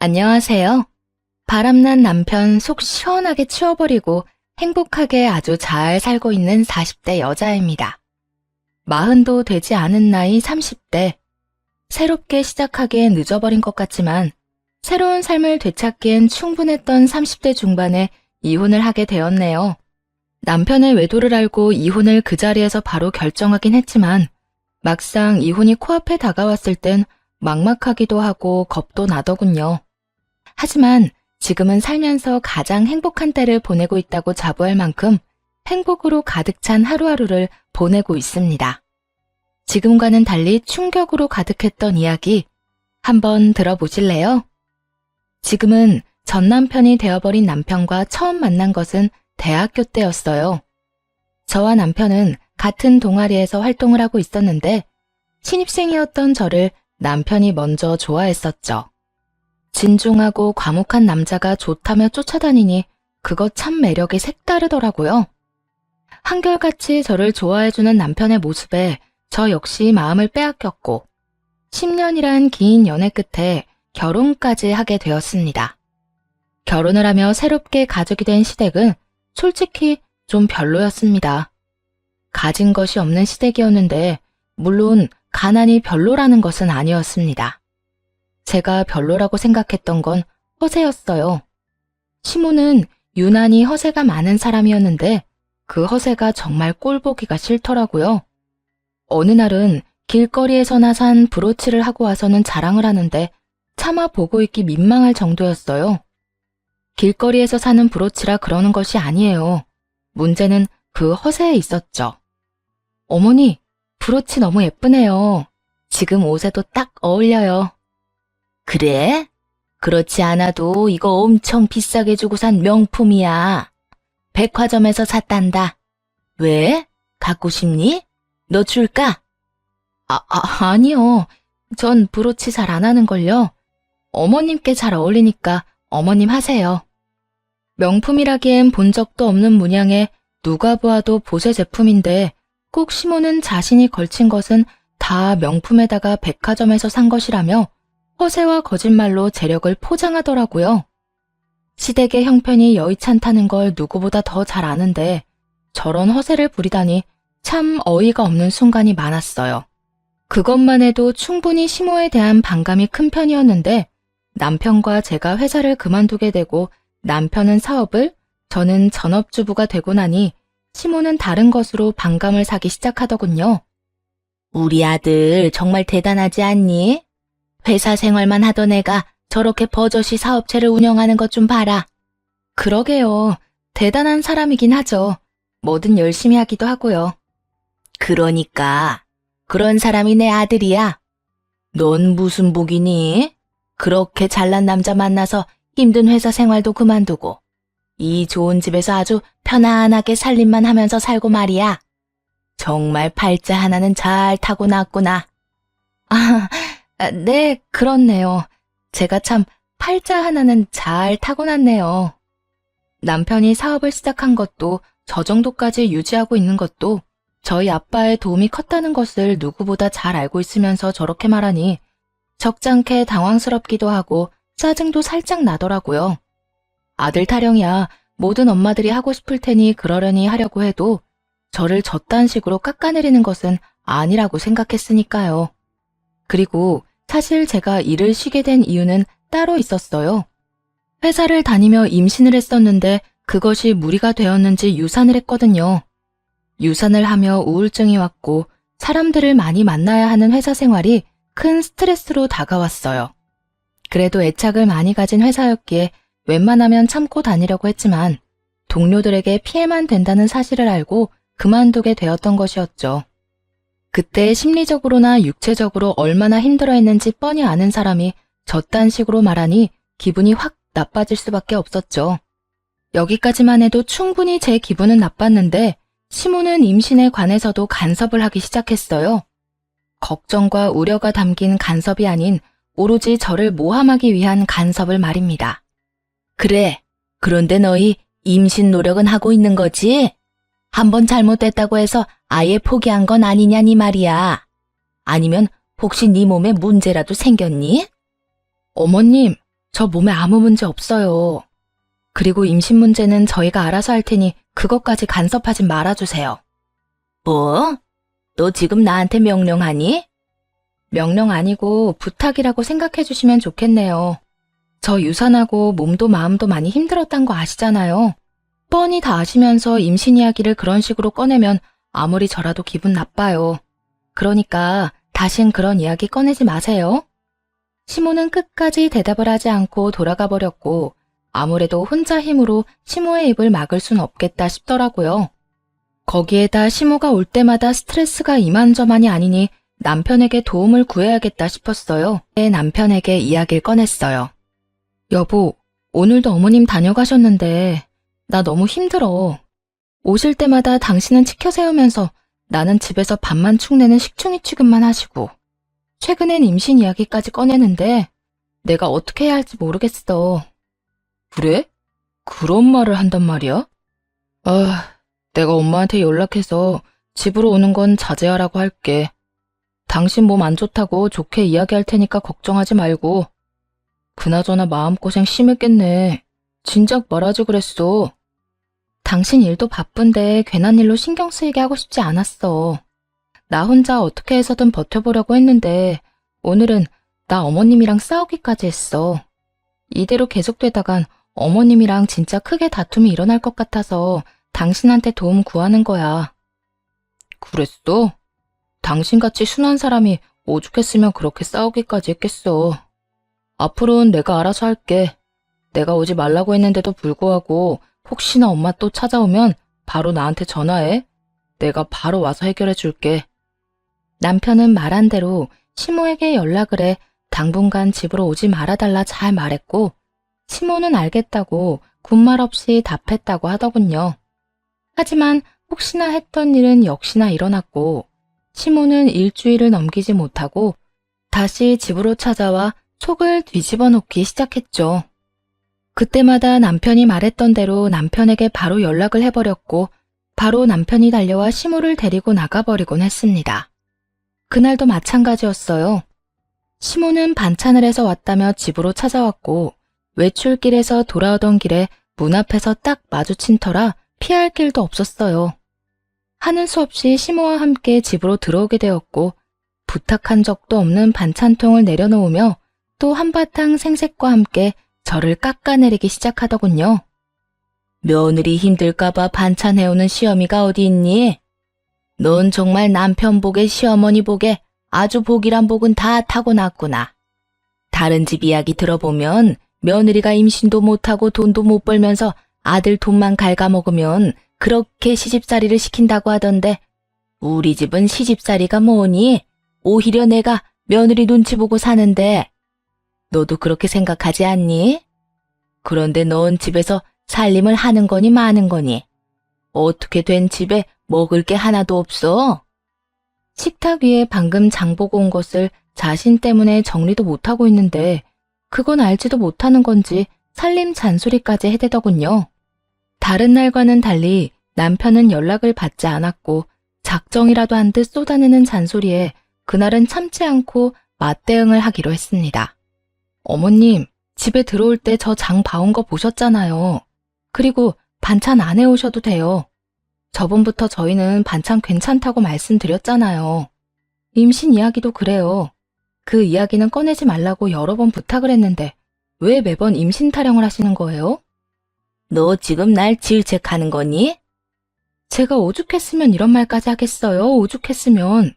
안녕하세요. 바람난 남편 속 시원하게 치워버리고 행복하게 아주 잘 살고 있는 40대 여자입니다. 40도 되지 않은 나이 30대. 새롭게 시작하기엔 늦어버린 것 같지만 새로운 삶을 되찾기엔 충분했던 30대 중반에 이혼을 하게 되었네요. 남편의 외도를 알고 이혼을 그 자리에서 바로 결정하긴 했지만 막상 이혼이 코앞에 다가왔을 땐 막막하기도 하고 겁도 나더군요. 하지만 지금은 살면서 가장 행복한 때를 보내고 있다고 자부할 만큼 행복으로 가득 찬 하루하루를 보내고 있습니다. 지금과는 달리 충격으로 가득했던 이야기 한번 들어보실래요? 지금은 전 남편이 되어버린 남편과 처음 만난 것은 대학교 때였어요. 저와 남편은 같은 동아리에서 활동을 하고 있었는데 신입생이었던 저를 남편이 먼저 좋아했었죠. 진중하고 과묵한 남자가 좋다며 쫓아다니니 그거 참 매력이 색다르더라고요. 한결같이 저를 좋아해주는 남편의 모습에 저 역시 마음을 빼앗겼고 10년이란 긴 연애 끝에 결혼까지 하게 되었습니다. 결혼을 하며 새롭게 가족이 된 시댁은 솔직히 좀 별로였습니다. 가진 것이 없는 시댁이었는데 물론 가난이 별로라는 것은 아니었습니다. 제가 별로라고 생각했던 건 허세였어요. 시모는 유난히 허세가 많은 사람이었는데 그 허세가 정말 꼴보기가 싫더라고요. 어느 날은 길거리에서나 산 브로치를 하고 와서는 자랑을 하는데 차마 보고 있기 민망할 정도였어요. 길거리에서 사는 브로치라 그러는 것이 아니에요. 문제는 그 허세에 있었죠. 어머니, 브로치 너무 예쁘네요. 지금 옷에도 딱 어울려요. 그래? 그렇지 않아도 이거 엄청 비싸게 주고 산 명품이야. 백화점에서 샀단다. 왜? 갖고 싶니? 너 줄까? 아니요. 전 브로치 잘 안 하는걸요. 어머님께 잘 어울리니까 어머님 하세요. 명품이라기엔 본 적도 없는 문양에 누가 보아도 보세 제품인데 꼭 시모는 자신이 걸친 것은 다 명품에다가 백화점에서 산 것이라며 허세와 거짓말로 재력을 포장하더라고요. 시댁의 형편이 여의찮다는 걸 누구보다 더 잘 아는데 저런 허세를 부리다니 참 어이가 없는 순간이 많았어요. 그것만 해도 충분히 시모에 대한 반감이 큰 편이었는데 남편과 제가 회사를 그만두게 되고 남편은 사업을, 저는 전업주부가 되고 나니 시모는 다른 것으로 반감을 사기 시작하더군요. 우리 아들 정말 대단하지 않니? 회사 생활만 하던 애가 저렇게 버젓이 사업체를 운영하는 것 좀 봐라. 그러게요. 대단한 사람이긴 하죠. 뭐든 열심히 하기도 하고요. 그러니까 그런 사람이 내 아들이야. 넌 무슨 복이니? 그렇게 잘난 남자 만나서 힘든 회사 생활도 그만두고 이 좋은 집에서 아주 편안하게 살림만 하면서 살고 말이야. 정말 팔자 하나는 잘 타고났구나. 네, 그렇네요. 제가 참 팔자 하나는 잘 타고났네요. 남편이 사업을 시작한 것도 저 정도까지 유지하고 있는 것도 저희 아빠의 도움이 컸다는 것을 누구보다 잘 알고 있으면서 저렇게 말하니 적잖게 당황스럽기도 하고 짜증도 살짝 나더라고요. 아들 타령이야 모든 엄마들이 하고 싶을 테니 그러려니 하려고 해도 저를 저딴 식으로 깎아내리는 것은 아니라고 생각했으니까요. 그리고 사실 제가 일을 쉬게 된 이유는 따로 있었어요. 회사를 다니며 임신을 했었는데 그것이 무리가 되었는지 유산을 했거든요. 유산을 하며 우울증이 왔고 사람들을 많이 만나야 하는 회사 생활이 큰 스트레스로 다가왔어요. 그래도 애착을 많이 가진 회사였기에 웬만하면 참고 다니려고 했지만 동료들에게 피해만 된다는 사실을 알고 그만두게 되었던 것이었죠. 그때 심리적으로나 육체적으로 얼마나 힘들어했는지 뻔히 아는 사람이 저딴 식으로 말하니 기분이 확 나빠질 수밖에 없었죠. 여기까지만 해도 충분히 제 기분은 나빴는데 시모는 임신에 관해서도 간섭을 하기 시작했어요. 걱정과 우려가 담긴 간섭이 아닌 오로지 저를 모함하기 위한 간섭을 말입니다. 그래, 그런데 너희 임신 노력은 하고 있는 거지? 한번 잘못됐다고 해서 아예 포기한 건 아니냐니 말이야. 아니면 혹시 네 몸에 문제라도 생겼니? 어머님, 저 몸에 아무 문제 없어요. 그리고 임신 문제는 저희가 알아서 할 테니 그것까지 간섭하지 말아주세요. 뭐? 너 지금 나한테 명령하니? 명령 아니고 부탁이라고 생각해 주시면 좋겠네요. 저 유산하고 몸도 마음도 많이 힘들었단 거 아시잖아요. 뻔히 다 아시면서 임신 이야기를 그런 식으로 꺼내면 아무리 저라도 기분 나빠요. 그러니까 다신 그런 이야기 꺼내지 마세요. 시모는 끝까지 대답을 하지 않고 돌아가 버렸고 아무래도 혼자 힘으로 시모의 입을 막을 순 없겠다 싶더라고요. 거기에다 시모가 올 때마다 스트레스가 이만저만이 아니니 남편에게 도움을 구해야겠다 싶었어요. 남편에게 이야기를 꺼냈어요. 여보, 오늘도 어머님 다녀가셨는데 나 너무 힘들어. 오실 때마다 당신은 치켜 세우면서 나는 집에서 밥만 축내는 식충이 취급만 하시고 최근엔 임신 이야기까지 꺼내는데 내가 어떻게 해야 할지 모르겠어. 그래? 그런 말을 한단 말이야? 내가 엄마한테 연락해서 집으로 오는 건 자제하라고 할게. 당신 몸 안 좋다고 좋게 이야기할 테니까 걱정하지 말고. 그나저나 마음고생 심했겠네. 진작 말하지 그랬어. 당신 일도 바쁜데 괜한 일로 신경 쓰이게 하고 싶지 않았어. 나 혼자 어떻게 해서든 버텨보려고 했는데 오늘은 나 어머님이랑 싸우기까지 했어. 이대로 계속되다간 어머님이랑 진짜 크게 다툼이 일어날 것 같아서 당신한테 도움 구하는 거야. 그랬어? 당신같이 순한 사람이 오죽했으면 그렇게 싸우기까지 했겠어. 앞으로는 내가 알아서 할게. 내가 오지 말라고 했는데도 불구하고 혹시나 엄마 또 찾아오면 바로 나한테 전화해. 내가 바로 와서 해결해 줄게. 남편은 말한 대로 시모에게 연락을 해 당분간 집으로 오지 말아달라 잘 말했고 시모는 알겠다고 군말 없이 답했다고 하더군요. 하지만 혹시나 했던 일은 역시나 일어났고 시모는 일주일을 넘기지 못하고 다시 집으로 찾아와 속을 뒤집어 놓기 시작했죠. 그때마다 남편이 말했던 대로 남편에게 바로 연락을 해버렸고 바로 남편이 달려와 시모를 데리고 나가버리곤 했습니다. 그날도 마찬가지였어요. 시모는 반찬을 해서 왔다며 집으로 찾아왔고 외출길에서 돌아오던 길에 문 앞에서 딱 마주친 터라 피할 길도 없었어요. 하는 수 없이 시모와 함께 집으로 들어오게 되었고 부탁한 적도 없는 반찬통을 내려놓으며 또 한바탕 생색과 함께 저를 깎아내리기 시작하더군요. 며느리 힘들까봐 반찬 해오는 시어미가 어디 있니? 넌 정말 남편 복에 시어머니 복에 아주 복이란 복은 다 타고났구나. 다른 집 이야기 들어보면 며느리가 임신도 못하고 돈도 못 벌면서 아들 돈만 갉아먹으면 그렇게 시집살이를 시킨다고 하던데 우리 집은 시집살이가 뭐니? 오히려 내가 며느리 눈치 보고 사는데 너도 그렇게 생각하지 않니? 그런데 넌 집에서 살림을 하는 거니 마는 거니? 어떻게 된 집에 먹을 게 하나도 없어? 식탁 위에 방금 장 보고 온 것을 자신 때문에 정리도 못하고 있는데 그건 알지도 못하는 건지 살림 잔소리까지 해대더군요. 다른 날과는 달리 남편은 연락을 받지 않았고 작정이라도 한 듯 쏟아내는 잔소리에 그날은 참지 않고 맞대응을 하기로 했습니다. 어머님, 집에 들어올 때 저 장 봐온 거 보셨잖아요. 그리고 반찬 안 해오셔도 돼요. 저번부터 저희는 반찬 괜찮다고 말씀드렸잖아요. 임신 이야기도 그래요. 그 이야기는 꺼내지 말라고 여러 번 부탁을 했는데 왜 매번 임신 타령을 하시는 거예요? 너 지금 날 질책하는 거니? 제가 오죽했으면 이런 말까지 하겠어요. 오죽했으면.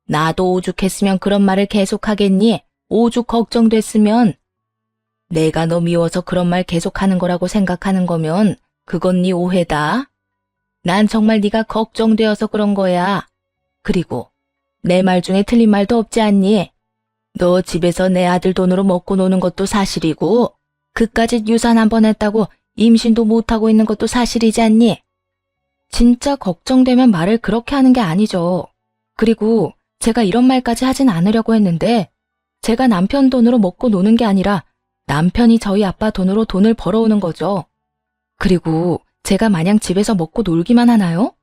나도 오죽했으면 그런 말을 계속하겠니? 오죽 걱정됐으면. 내가 너 미워서 그런 말 계속하는 거라고 생각하는 거면 그건 네 오해다. 난 정말 네가 걱정되어서 그런 거야. 그리고 내 말 중에 틀린 말도 없지 않니? 너 집에서 내 아들 돈으로 먹고 노는 것도 사실이고 그까짓 유산 한 번 했다고 임신도 못하고 있는 것도 사실이지 않니? 진짜 걱정되면 말을 그렇게 하는 게 아니죠. 그리고 제가 이런 말까지 하진 않으려고 했는데 제가 남편 돈으로 먹고 노는 게 아니라 남편이 저희 아빠 돈으로 돈을 벌어오는 거죠. 그리고 제가 마냥 집에서 먹고 놀기만 하나요?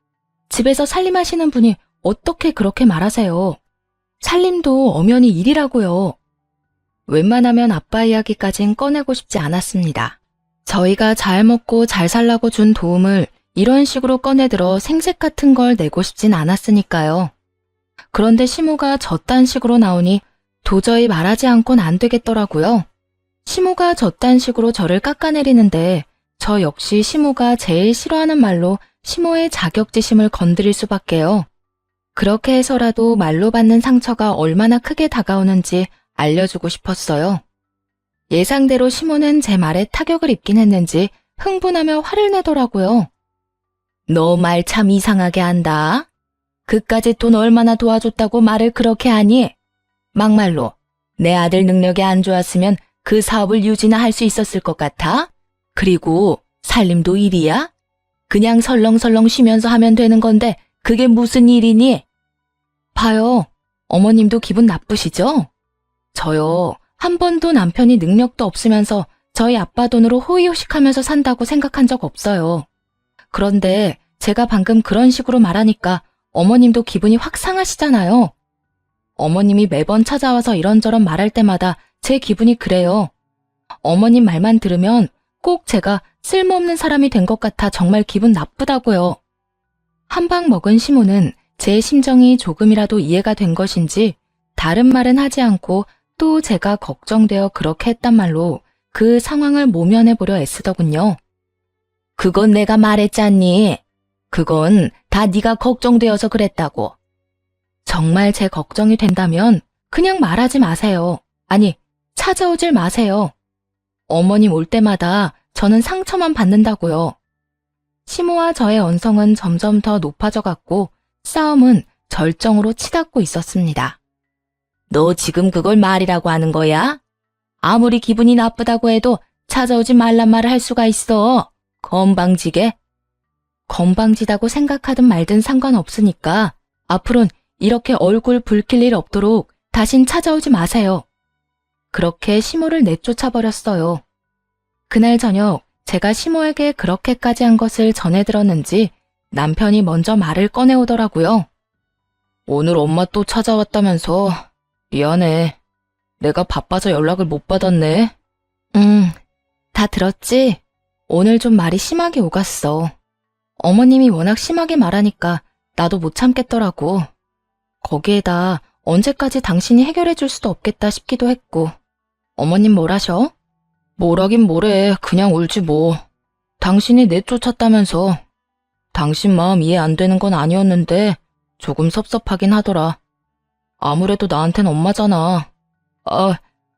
집에서 살림하시는 분이 어떻게 그렇게 말하세요? 살림도 엄연히 일이라고요. 웬만하면 아빠 이야기까진 꺼내고 싶지 않았습니다. 저희가 잘 먹고 잘 살라고 준 도움을 이런 식으로 꺼내들어 생색 같은 걸 내고 싶진 않았으니까요. 그런데 시모가 저딴 식으로 나오니 도저히 말하지 않곤 안 되겠더라고요. 시모가 저딴 식으로 저를 깎아내리는데 저 역시 시모가 제일 싫어하는 말로 시모의 자격지심을 건드릴 수밖에요. 그렇게 해서라도 말로 받는 상처가 얼마나 크게 다가오는지 알려주고 싶었어요. 예상대로 시모는 제 말에 타격을 입긴 했는지 흥분하며 화를 내더라고요. 너 말 참 이상하게 한다. 그까짓 돈 얼마나 도와줬다고 말을 그렇게 하니? 막말로 내 아들 능력이 안 좋았으면 그 사업을 유지나 할 수 있었을 것 같아? 그리고 살림도 일이야? 그냥 설렁설렁 쉬면서 하면 되는 건데 그게 무슨 일이니? 봐요. 어머님도 기분 나쁘시죠? 저요. 한 번도 남편이 능력도 없으면서 저희 아빠 돈으로 호의호식하면서 산다고 생각한 적 없어요. 그런데 제가 방금 그런 식으로 말하니까 어머님도 기분이 확 상하시잖아요. 어머님이 매번 찾아와서 이런저런 말할 때마다 제 기분이 그래요. 어머님 말만 들으면 꼭 제가 쓸모없는 사람이 된 것 같아 정말 기분 나쁘다고요. 한 방 먹은 시모는 제 심정이 조금이라도 이해가 된 것인지 다른 말은 하지 않고 또 제가 걱정되어 그렇게 했단 말로 그 상황을 모면해보려 애쓰더군요. 그건 내가 말했잖니. 그건 다 네가 걱정되어서 그랬다고. 정말 제 걱정이 된다면 그냥 말하지 마세요. 아니, 찾아오질 마세요. 어머님 올 때마다 저는 상처만 받는다고요. 시모와 저의 언성은 점점 더 높아져 갔고 싸움은 절정으로 치닫고 있었습니다. 너 지금 그걸 말이라고 하는 거야? 아무리 기분이 나쁘다고 해도 찾아오지 말란 말을 할 수가 있어. 건방지게. 건방지다고 생각하든 말든 상관없으니까 앞으론 이렇게 얼굴 붉힐 일 없도록 다신 찾아오지 마세요. 그렇게 시모를 내쫓아버렸어요. 그날 저녁 제가 시모에게 그렇게까지 한 것을 전해 들었는지 남편이 먼저 말을 꺼내오더라고요. 오늘 엄마 또 찾아왔다면서 미안해. 내가 바빠서 연락을 못 받았네. 다 들었지? 오늘 좀 말이 심하게 오갔어. 어머님이 워낙 심하게 말하니까 나도 못 참겠더라고. 거기에다 언제까지 당신이 해결해 줄 수도 없겠다 싶기도 했고. 어머님 뭘 하셔? 뭐라긴 뭐래. 그냥 울지 뭐. 당신이 내쫓았다면서. 당신 마음 이해 안 되는 건 아니었는데 조금 섭섭하긴 하더라. 아무래도 나한텐 엄마잖아.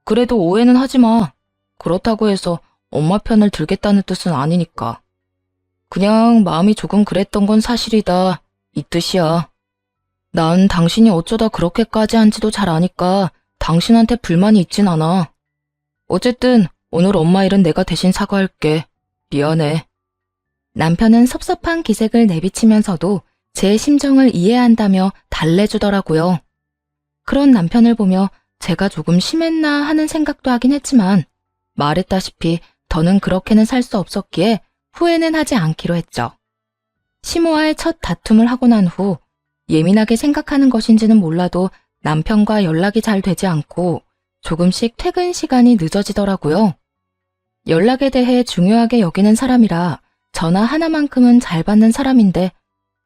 그래도 오해는 하지 마. 그렇다고 해서 엄마 편을 들겠다는 뜻은 아니니까. 그냥 마음이 조금 그랬던 건 사실이다. 이 뜻이야. 난 당신이 어쩌다 그렇게까지 한지도 잘 아니까 당신한테 불만이 있진 않아. 어쨌든 오늘 엄마 일은 내가 대신 사과할게. 미안해. 남편은 섭섭한 기색을 내비치면서도 제 심정을 이해한다며 달래주더라고요. 그런 남편을 보며 제가 조금 심했나 하는 생각도 하긴 했지만 말했다시피 더는 그렇게는 살 수 없었기에 후회는 하지 않기로 했죠. 시모와의 첫 다툼을 하고 난 후 예민하게 생각하는 것인지는 몰라도 남편과 연락이 잘 되지 않고 조금씩 퇴근 시간이 늦어지더라고요. 연락에 대해 중요하게 여기는 사람이라 전화 하나만큼은 잘 받는 사람인데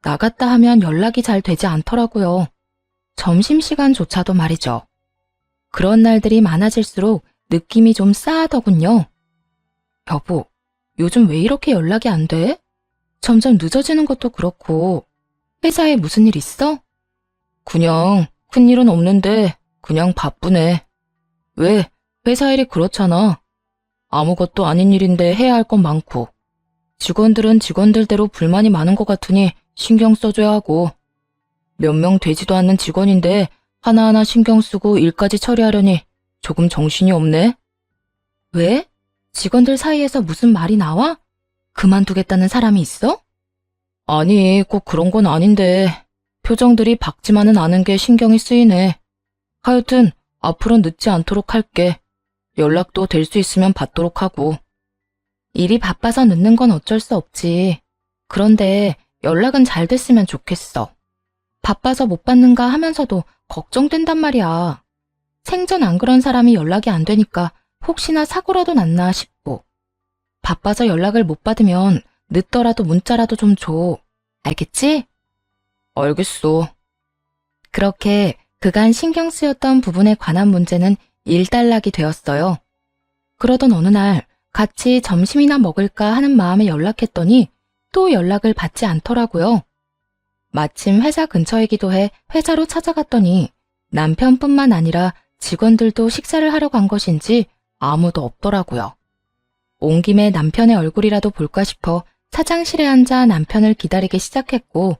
나갔다 하면 연락이 잘 되지 않더라고요. 점심시간조차도 말이죠. 그런 날들이 많아질수록 느낌이 좀 싸하더군요. 여보, 요즘 왜 이렇게 연락이 안 돼? 점점 늦어지는 것도 그렇고 회사에 무슨 일 있어? 그냥 큰일은 없는데 그냥 바쁘네. 왜? 회사 일이 그렇잖아. 아무것도 아닌 일인데 해야 할 건 많고 직원들은 직원들대로 불만이 많은 것 같으니 신경 써줘야 하고 몇 명 되지도 않는 직원인데 하나하나 신경 쓰고 일까지 처리하려니 조금 정신이 없네. 왜? 직원들 사이에서 무슨 말이 나와? 그만두겠다는 사람이 있어? 아니, 꼭 그런 건 아닌데 표정들이 밝지만은 않은 게 신경이 쓰이네. 하여튼 앞으로 늦지 않도록 할게. 연락도 될 수 있으면 받도록 하고. 일이 바빠서 늦는 건 어쩔 수 없지. 그런데 연락은 잘 됐으면 좋겠어. 바빠서 못 받는가 하면서도 걱정된단 말이야. 생전 안 그런 사람이 연락이 안 되니까 혹시나 사고라도 났나 싶고. 바빠서 연락을 못 받으면 늦더라도 문자라도 좀 줘. 알겠지? 알겠어. 그렇게 그간 신경 쓰였던 부분에 관한 문제는 일단락이 되었어요. 그러던 어느 날 같이 점심이나 먹을까 하는 마음에 연락했더니 또 연락을 받지 않더라고요. 마침 회사 근처이기도 해 회사로 찾아갔더니 남편뿐만 아니라 직원들도 식사를 하러 간 것인지 아무도 없더라고요. 온 김에 남편의 얼굴이라도 볼까 싶어 사장실에 앉아 남편을 기다리기 시작했고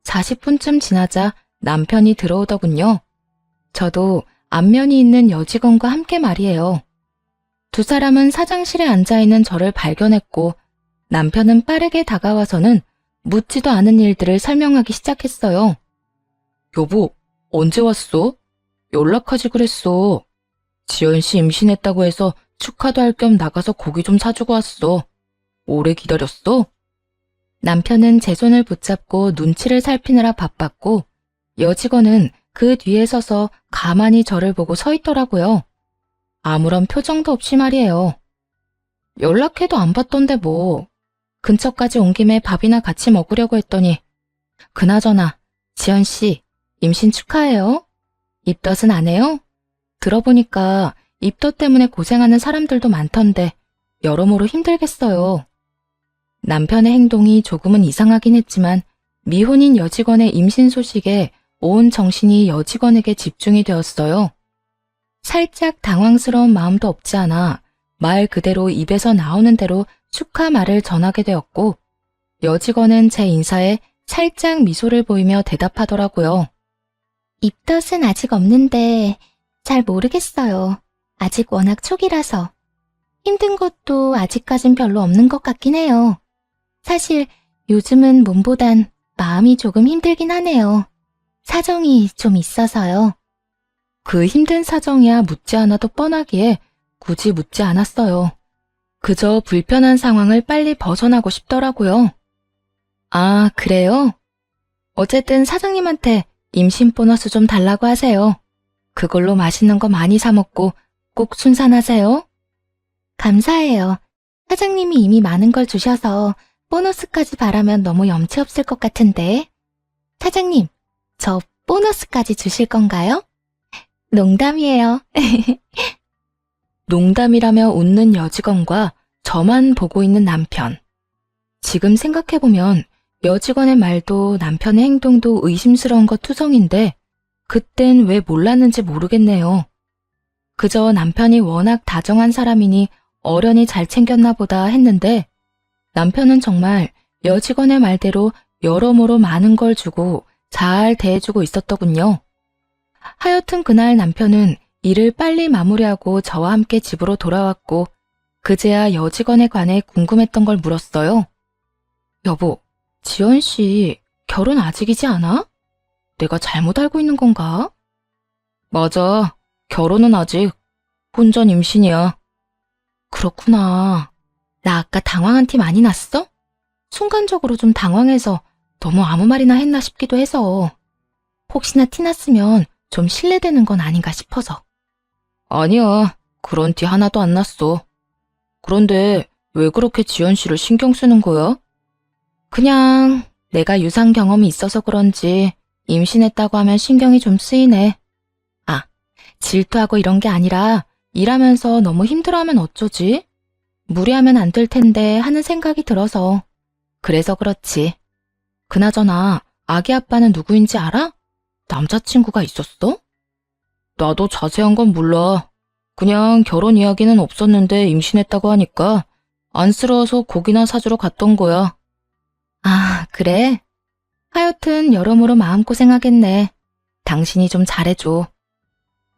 40분쯤 지나자 남편이 들어오더군요. 저도 안면이 있는 여직원과 함께 말이에요. 두 사람은 사장실에 앉아있는 저를 발견했고 남편은 빠르게 다가와서는 묻지도 않은 일들을 설명하기 시작했어요. 여보, 언제 왔어? 연락하지 그랬어. 지연 씨 임신했다고 해서 축하도 할 겸 나가서 고기 좀 사주고 왔어. 오래 기다렸어? 남편은 제 손을 붙잡고 눈치를 살피느라 바빴고 여직원은 그 뒤에 서서 가만히 저를 보고 서 있더라고요. 아무런 표정도 없이 말이에요. 연락해도 안 받던데 뭐. 근처까지 온 김에 밥이나 같이 먹으려고 했더니 그나저나 지연 씨 임신 축하해요. 입덧은 안 해요? 들어보니까 입덧 때문에 고생하는 사람들도 많던데 여러모로 힘들겠어요. 남편의 행동이 조금은 이상하긴 했지만 미혼인 여직원의 임신 소식에 온 정신이 여직원에게 집중이 되었어요. 살짝 당황스러운 마음도 없지 않아 말 그대로 입에서 나오는 대로 축하 말을 전하게 되었고 여직원은 제 인사에 살짝 미소를 보이며 대답하더라고요. 입덧은 아직 없는데 잘 모르겠어요. 아직 워낙 초기라서. 힘든 것도 아직까진 별로 없는 것 같긴 해요. 사실 요즘은 몸보단 마음이 조금 힘들긴 하네요. 사정이 좀 있어서요. 그 힘든 사정이야 묻지 않아도 뻔하기에 굳이 묻지 않았어요. 그저 불편한 상황을 빨리 벗어나고 싶더라고요. 아, 그래요? 어쨌든 사장님한테 임신 보너스 좀 달라고 하세요. 그걸로 맛있는 거 많이 사 먹고 꼭 순산하세요. 감사해요. 사장님이 이미 많은 걸 주셔서 보너스까지 바라면 너무 염치 없을 것 같은데. 사장님, 저 보너스까지 주실 건가요? 농담이에요. 농담이라며 웃는 여직원과 저만 보고 있는 남편. 지금 생각해보면 여직원의 말도 남편의 행동도 의심스러운 것 투성인데 그땐 왜 몰랐는지 모르겠네요. 그저 남편이 워낙 다정한 사람이니 어련히 잘 챙겼나 보다 했는데 남편은 정말 여직원의 말대로 여러모로 많은 걸 주고 잘 대해주고 있었더군요. 하여튼 그날 남편은 일을 빨리 마무리하고 저와 함께 집으로 돌아왔고 그제야 여직원에 관해 궁금했던 걸 물었어요. 여보, 지연 씨 결혼 아직이지 않아? 내가 잘못 알고 있는 건가? 맞아. 결혼은 아직. 혼전 임신이야. 그렇구나. 나 아까 당황한 티 많이 났어? 순간적으로 좀 당황해서 너무 아무 말이나 했나 싶기도 해서. 혹시나 티 났으면 좀 실례되는 건 아닌가 싶어서. 아니야. 그런 티 하나도 안 났어. 그런데 왜 그렇게 지연 씨를 신경 쓰는 거야? 그냥 내가 유산 경험이 있어서 그런지 임신했다고 하면 신경이 좀 쓰이네. 아, 질투하고 이런 게 아니라 일하면서 너무 힘들어하면 어쩌지? 무리하면 안 될 텐데 하는 생각이 들어서. 그래서 그렇지. 그나저나 아기 아빠는 누구인지 알아? 남자친구가 있었어? 나도 자세한 건 몰라. 그냥 결혼 이야기는 없었는데 임신했다고 하니까 안쓰러워서 고기나 사주러 갔던 거야. 아, 그래? 하여튼 여러모로 마음고생하겠네. 당신이 좀 잘해줘.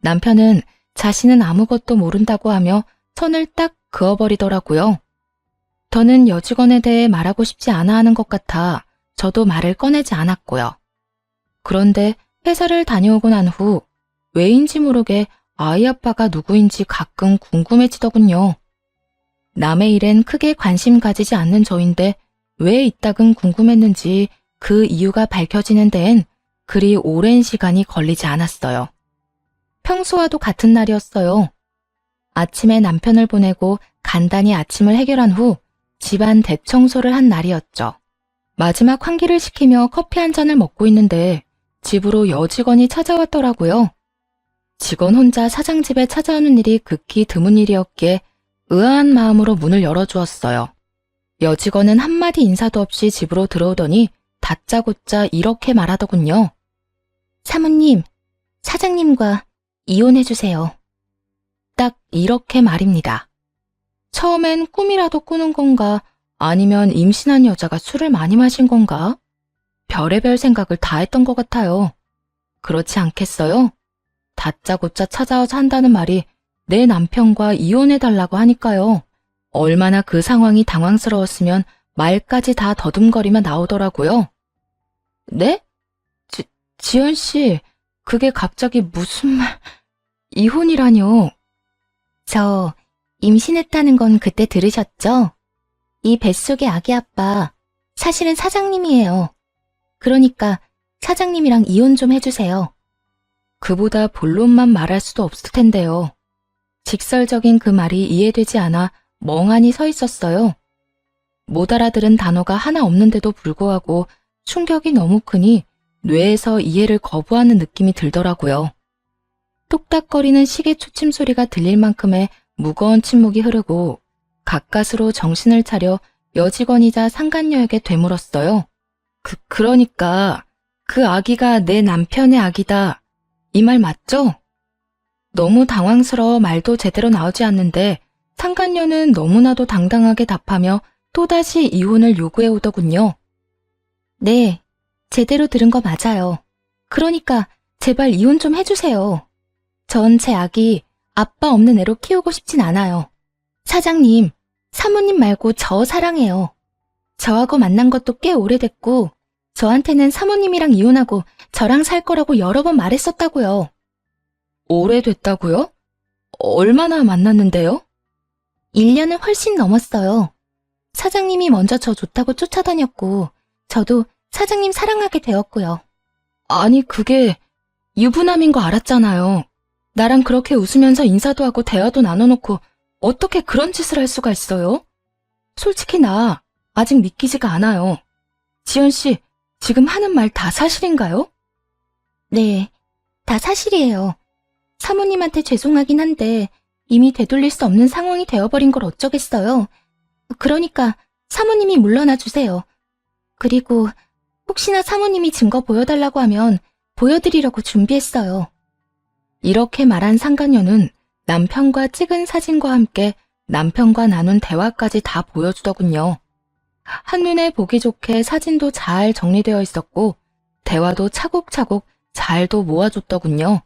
남편은 자신은 아무것도 모른다고 하며 선을 딱 그어버리더라고요. 더는 여직원에 대해 말하고 싶지 않아 하는 것 같아 저도 말을 꺼내지 않았고요. 그런데 회사를 다녀오고 난 후 왜인지 모르게 아이 아빠가 누구인지 가끔 궁금해지더군요. 남의 일엔 크게 관심 가지지 않는 저인데 왜 이따금 궁금했는지 그 이유가 밝혀지는 데엔 그리 오랜 시간이 걸리지 않았어요. 평소와도 같은 날이었어요. 아침에 남편을 보내고 간단히 아침을 해결한 후 집안 대청소를 한 날이었죠. 마지막 환기를 시키며 커피 한 잔을 먹고 있는데 집으로 여직원이 찾아왔더라고요. 직원 혼자 사장 집에 찾아오는 일이 극히 드문 일이었기에 의아한 마음으로 문을 열어주었어요. 여직원은 한마디 인사도 없이 집으로 들어오더니 다짜고짜 이렇게 말하더군요. 사모님, 사장님과 이혼해주세요. 딱 이렇게 말입니다. 처음엔 꿈이라도 꾸는 건가 아니면 임신한 여자가 술을 많이 마신 건가? 별의별 생각을 다 했던 것 같아요. 그렇지 않겠어요? 다짜고짜 찾아와서 한다는 말이 내 남편과 이혼해달라고 하니까요. 얼마나 그 상황이 당황스러웠으면 말까지 다 더듬거리며 나오더라고요. 네? 지연 씨, 그게 갑자기 무슨 말... 이혼이라뇨? 저 임신했다는 건 그때 들으셨죠? 이 뱃속의 아기 아빠, 사실은 사장님이에요. 그러니까 사장님이랑 이혼 좀 해주세요. 그보다 본론만 말할 수도 없을 텐데요. 직설적인 그 말이 이해되지 않아 멍하니 서 있었어요. 못 알아들은 단어가 하나 없는데도 불구하고 충격이 너무 크니 뇌에서 이해를 거부하는 느낌이 들더라고요. 똑딱거리는 시계 초침 소리가 들릴 만큼의 무거운 침묵이 흐르고 가까스로 정신을 차려 여직원이자 상간녀에게 되물었어요. 그러니까 그 아기가 내 남편의 아기다. 이 말 맞죠? 너무 당황스러워 말도 제대로 나오지 않는데 상간녀는 너무나도 당당하게 답하며 또다시 이혼을 요구해 오더군요. 네, 제대로 들은 거 맞아요. 그러니까 제발 이혼 좀 해주세요. 전 제 아기 아빠 없는 애로 키우고 싶진 않아요. 사장님, 사모님 말고 저 사랑해요. 저하고 만난 것도 꽤 오래됐고 저한테는 사모님이랑 이혼하고 저랑 살 거라고 여러 번 말했었다고요. 오래됐다고요? 얼마나 만났는데요? 1년은 훨씬 넘었어요. 사장님이 먼저 저 좋다고 쫓아다녔고 저도 사장님 사랑하게 되었고요. 아니 그게 유부남인 거 알았잖아요. 나랑 그렇게 웃으면서 인사도 하고 대화도 나눠놓고 어떻게 그런 짓을 할 수가 있어요? 솔직히 나 아직 믿기지가 않아요. 지연 씨, 지금 하는 말 다 사실인가요? 네, 다 사실이에요. 사모님한테 죄송하긴 한데 이미 되돌릴 수 없는 상황이 되어버린 걸 어쩌겠어요. 그러니까 사모님이 물러나 주세요. 그리고 혹시나 사모님이 증거 보여달라고 하면 보여드리려고 준비했어요. 이렇게 말한 상간녀는 남편과 찍은 사진과 함께 남편과 나눈 대화까지 다 보여주더군요. 한눈에 보기 좋게 사진도 잘 정리되어 있었고 대화도 차곡차곡 잘도 모아줬더군요.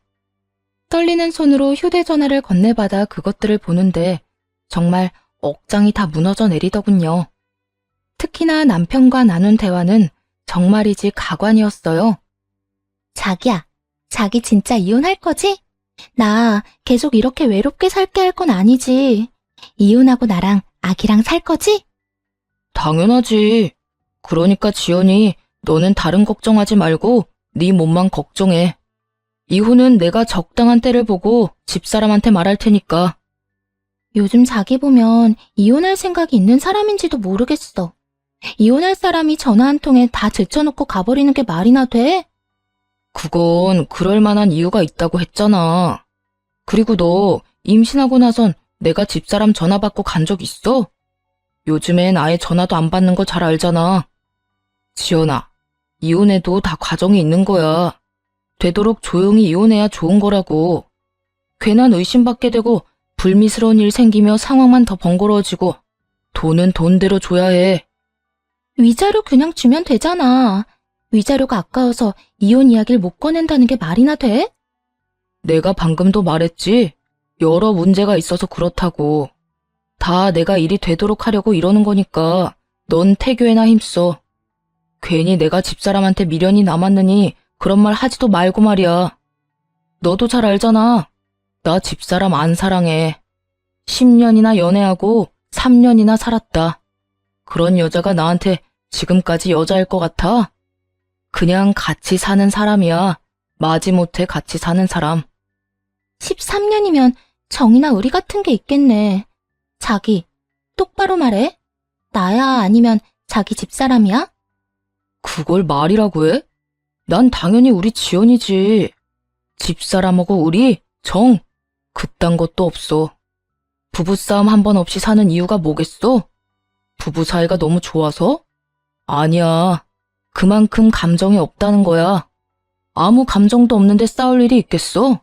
떨리는 손으로 휴대전화를 건네받아 그것들을 보는데 정말 억장이 다 무너져 내리더군요. 특히나 남편과 나눈 대화는 정말이지 가관이었어요. 자기야, 자기 진짜 이혼할 거지? 나 계속 이렇게 외롭게 살게 할 건 아니지. 이혼하고 나랑 아기랑 살 거지? 당연하지. 그러니까 지연이 너는 다른 걱정하지 말고 네 몸만 걱정해. 이혼은 내가 적당한 때를 보고 집사람한테 말할 테니까. 요즘 자기 보면 이혼할 생각이 있는 사람인지도 모르겠어. 이혼할 사람이 전화 한 통에 다 제쳐놓고 가버리는 게 말이나 돼? 그건 그럴 만한 이유가 있다고 했잖아. 그리고 너 임신하고 나선 내가 집사람 전화 받고 간 적 있어? 요즘엔 아예 전화도 안 받는 거 잘 알잖아. 지연아, 이혼해도 다 과정이 있는 거야. 되도록 조용히 이혼해야 좋은 거라고. 괜한 의심받게 되고 불미스러운 일 생기며 상황만 더 번거로워지고 돈은 돈대로 줘야 해. 위자료 그냥 주면 되잖아. 위자료가 아까워서 이혼 이야기를 못 꺼낸다는 게 말이나 돼? 내가 방금도 말했지. 여러 문제가 있어서 그렇다고. 다 내가 일이 되도록 하려고 이러는 거니까 넌 태교에나 힘써. 괜히 내가 집사람한테 미련이 남았느니 그런 말 하지도 말고 말이야. 너도 잘 알잖아. 나 집사람 안 사랑해. 10년이나 연애하고 3년이나 살았다. 그런 여자가 나한테 지금까지 여자일 것 같아? 그냥 같이 사는 사람이야. 마지못해 같이 사는 사람. 13년이면 정이나 의리 같은 게 있겠네. 자기, 똑바로 말해. 나야 아니면 자기 집사람이야? 그걸 말이라고 해? 난 당연히 우리 지연이지. 집사람하고 우리, 정, 그딴 것도 없어. 부부싸움 한 번 없이 사는 이유가 뭐겠어? 부부 사이가 너무 좋아서? 아니야. 그만큼 감정이 없다는 거야. 아무 감정도 없는데 싸울 일이 있겠어?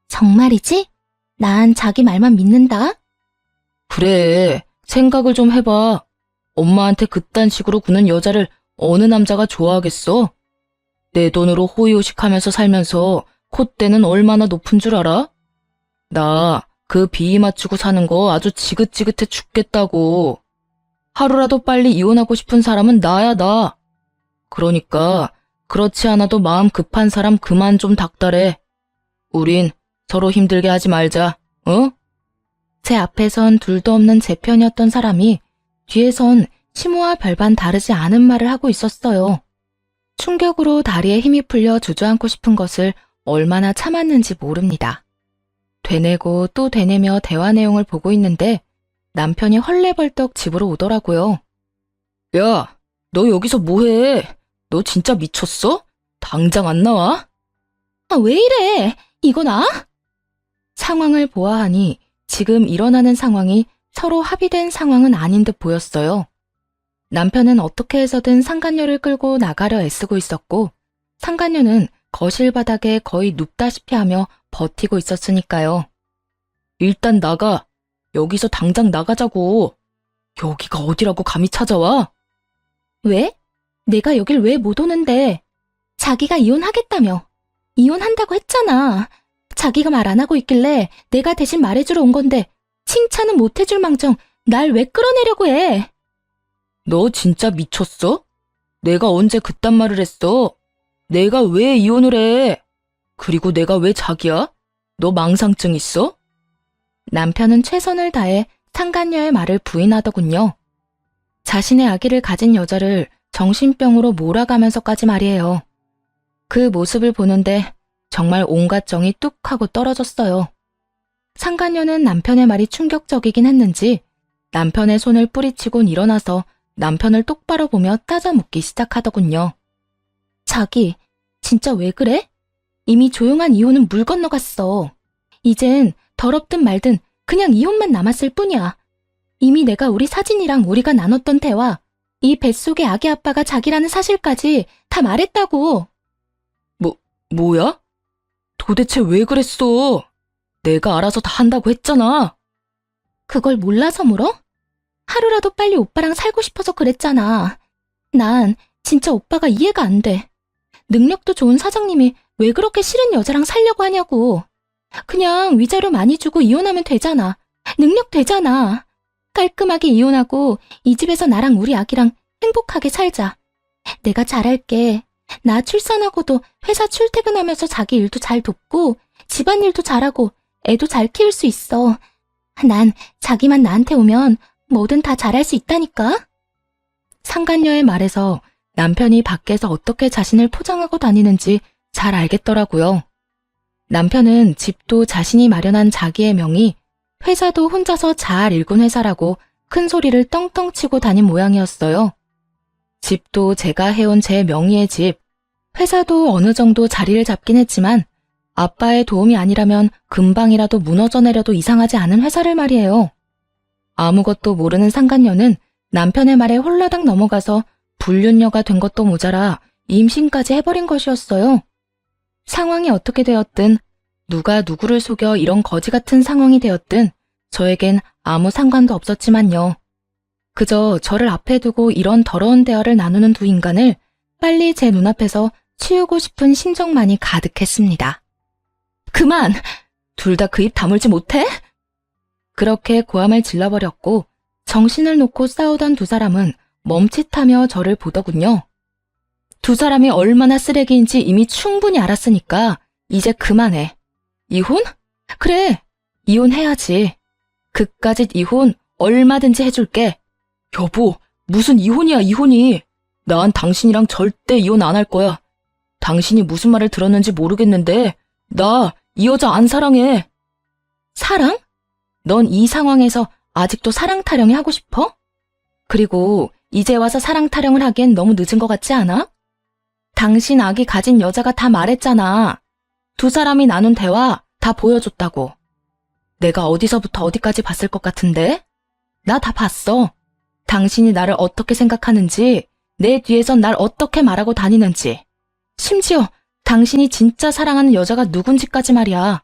정말이지? 난 자기 말만 믿는다. 그래, 생각을 좀 해봐. 엄마한테 그딴 식으로 구는 여자를 어느 남자가 좋아하겠어? 내 돈으로 호의호식하면서 살면서 콧대는 얼마나 높은 줄 알아? 나 그 비위 맞추고 사는 거 아주 지긋지긋해 죽겠다고. 하루라도 빨리 이혼하고 싶은 사람은 나야, 나. 그러니까 그렇지 않아도 마음 급한 사람 그만 좀 닥달해. 우린 서로 힘들게 하지 말자, 어? 제 앞에선 둘도 없는 제 편이었던 사람이 뒤에선 시모와 별반 다르지 않은 말을 하고 있었어요. 충격으로 다리에 힘이 풀려 주저앉고 싶은 것을 얼마나 참았는지 모릅니다. 되뇌고 또 되뇌며 대화 내용을 보고 있는데 남편이 헐레벌떡 집으로 오더라고요. 야, 너 여기서 뭐해? 너 진짜 미쳤어? 당장 안 나와? 아, 왜 이래? 이거 나? 상황을 보아하니 지금 일어나는 상황이 서로 합의된 상황은 아닌 듯 보였어요. 남편은 어떻게 해서든 상간녀를 끌고 나가려 애쓰고 있었고 상간녀는 거실 바닥에 거의 눕다시피 하며 버티고 있었으니까요. 일단 나가. 여기서 당장 나가자고. 여기가 어디라고 감히 찾아와? 왜? 내가 여길 왜 못 오는데? 자기가 이혼하겠다며. 이혼한다고 했잖아. 자기가 말 안 하고 있길래 내가 대신 말해주러 온 건데 칭찬은 못 해줄 망정 날 왜 끌어내려고 해? 너 진짜 미쳤어? 내가 언제 그딴 말을 했어? 내가 왜 이혼을 해? 그리고 내가 왜 자기야? 너 망상증 있어? 남편은 최선을 다해 상간녀의 말을 부인하더군요. 자신의 아기를 가진 여자를 정신병으로 몰아가면서까지 말이에요. 그 모습을 보는데 정말 온갖 정이 뚝 하고 떨어졌어요. 상간녀는 남편의 말이 충격적이긴 했는지 남편의 손을 뿌리치곤 일어나서 남편을 똑바로 보며 따져 묻기 시작하더군요. 자기, 진짜 왜 그래? 이미 조용한 이혼은 물 건너갔어. 이젠 더럽든 말든 그냥 이혼만 남았을 뿐이야. 이미 내가 우리 사진이랑 우리가 나눴던 대화, 이 뱃속의 아기 아빠가 자기라는 사실까지 다 말했다고. 뭐야? 도대체 왜 그랬어? 내가 알아서 다 한다고 했잖아. 그걸 몰라서 물어? 하루라도 빨리 오빠랑 살고 싶어서 그랬잖아. 난 진짜 오빠가 이해가 안 돼. 능력도 좋은 사장님이 왜 그렇게 싫은 여자랑 살려고 하냐고. 그냥 위자료 많이 주고 이혼하면 되잖아. 능력 되잖아. 깔끔하게 이혼하고 이 집에서 나랑 우리 아기랑 행복하게 살자. 내가 잘할게. 나 출산하고도 회사 출퇴근하면서 자기 일도 잘 돕고 집안일도 잘하고 애도 잘 키울 수 있어. 난 자기만 나한테 오면 뭐든 다 잘할 수 있다니까. 상간녀의 말에서 남편이 밖에서 어떻게 자신을 포장하고 다니는지 잘 알겠더라고요. 남편은 집도 자신이 마련한 자기의 명의, 회사도 혼자서 잘 일군 회사라고 큰 소리를 떵떵 치고 다닌 모양이었어요. 집도 제가 해온 제 명의의 집, 회사도 어느 정도 자리를 잡긴 했지만 아빠의 도움이 아니라면 금방이라도 무너져 내려도 이상하지 않은 회사를 말이에요. 아무것도 모르는 상간녀는 남편의 말에 홀라당 넘어가서 불륜녀가 된 것도 모자라 임신까지 해버린 것이었어요. 상황이 어떻게 되었든 누가 누구를 속여 이런 거지 같은 상황이 되었든 저에겐 아무 상관도 없었지만요. 그저 저를 앞에 두고 이런 더러운 대화를 나누는 두 인간을 빨리 제 눈앞에서 치우고 싶은 심정만이 가득했습니다. 그만! 둘 다 그 입 다물지 못해? 그렇게 고함을 질러버렸고 정신을 놓고 싸우던 두 사람은 멈칫하며 저를 보더군요. 두 사람이 얼마나 쓰레기인지 이미 충분히 알았으니까 이제 그만해. 이혼? 그래, 이혼해야지. 그까짓 이혼 얼마든지 해줄게. 여보, 무슨 이혼이야, 이혼이. 난 당신이랑 절대 이혼 안 할 거야. 당신이 무슨 말을 들었는지 모르겠는데 나 이 여자 안 사랑해. 사랑? 넌 이 상황에서 아직도 사랑 타령이 하고 싶어? 그리고 이제 와서 사랑 타령을 하기엔 너무 늦은 것 같지 않아? 당신 아기 가진 여자가 다 말했잖아. 두 사람이 나눈 대화 다 보여줬다고. 내가 어디서부터 어디까지 봤을 것 같은데? 나 다 봤어. 당신이 나를 어떻게 생각하는지, 내 뒤에선 날 어떻게 말하고 다니는지, 심지어 당신이 진짜 사랑하는 여자가 누군지까지 말이야.